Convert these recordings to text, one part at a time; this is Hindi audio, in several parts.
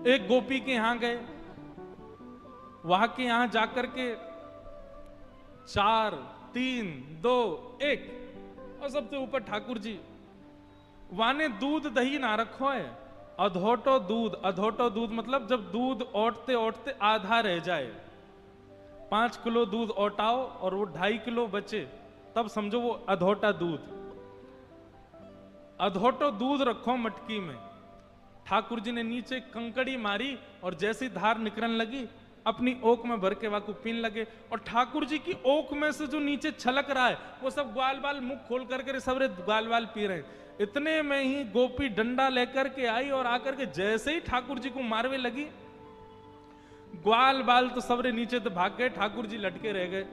एक गोपी के यहां गए, वहां के यहां जाकर के 4 3 2 1 और सबसे ऊपर ठाकुर जी। वाने दूध दही ना रखो है, अधोटो दूध। अधोटो दूध मतलब जब दूध ओटते ओटते आधा रह जाए, 5 किलो दूध ओटाओ और वो 2.5 किलो बचे, तब समझो वो अधोटा दूध। अधोटो दूध रखो मटकी में। ठाकुर जी ने नीचे कंकड़ी मारी और जैसी धार निकलने लगी, अपनी ओक में भर के वाकू पीने लगे। और ठाकुर जी की ओक में से जो नीचे छलक रहा है, वो सब ग्वाल बाल मुख खोल करके सबरे ग्वाल बाल पी रहे हैं। इतने में ही गोपी डंडा लेकर के आई और आकर के जैसे ही ठाकुर जी को मारवे लगी, ग्वाल बाल तो सबरे नीचे तो भाग गए, ठाकुर जी लटके रह गए।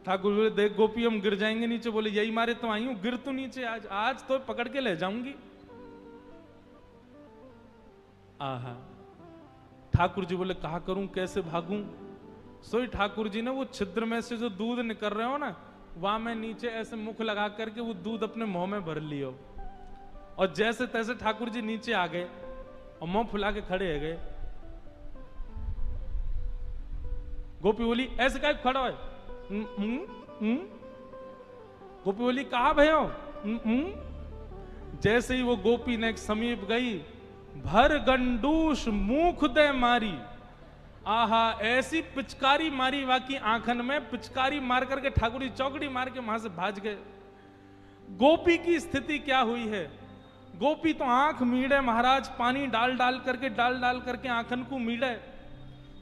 ठाकुर बोले देख गोपी हम गिर जाएंगे नीचे। बोले यही मारे तो आई हूं, गिर तो नीचे, आज तो पकड़ के ले जाऊंगी। आहा, ठाकुर जी बोले कहा करूं, कैसे भागूं। सोई ठाकुर जी ने वो छिद्र में से जो दूध निकल रहे हो ना, वहां में नीचे ऐसे मुख लगा करके वो दूध अपने मुंह में भर लियो। और जैसे तैसे ठाकुर जी नीचे आ गए और मुंह फुला के खड़े हो गए। गोपी बोली ऐसे क्या खड़ा है? गोपी बोली कहा भयो? जैसे ही वो गोपी ने समीप गई, भर गंडूस मुख दे मारी। आहा, ऐसी पिचकारी मारी वाकी आंखन में, पिचकारी मार करके ठाकुर जी चौकड़ी मार के वहां से भाज गए। गोपी की स्थिति क्या हुई है? गोपी तो आंख मीड़े महाराज, पानी डाल डाल करके आंखन को मीड़े।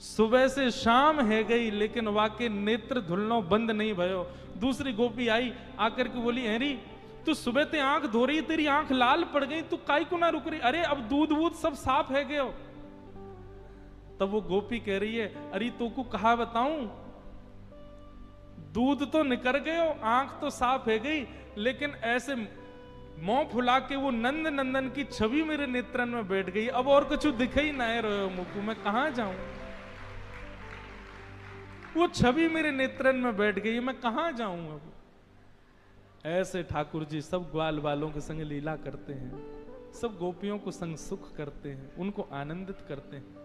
सुबह से शाम है गई लेकिन वाके नेत्र धुलनो बंद नहीं भयो। दूसरी गोपी आई, आकर के बोली हेरी तू सुबह ते आंख धो रही, तेरी आंख लाल पड़ गई, तू काई को ना रुक रही? अरे अब दूध वूध सब साफ है गयो। तब वो गोपी कह रही है अरे तो को कहा बताऊं, दूध तो निकल गयो, आंख तो साफ है गई, लेकिन ऐसे मुंह फुला के वो नंद नंदन की छवि मेरे नेत्रन में बैठ गई। अब और कुछ दिख ही ना रहे मुझको, मैं कहां जाऊं? वो छवि मेरे नेत्रन में बैठ गई, मैं कहां जाऊं अब? ऐसे ठाकुर जी सब ग्वाल बालों के संग लीला करते हैं, सब गोपियों को संग सुख करते हैं, उनको आनंदित करते हैं।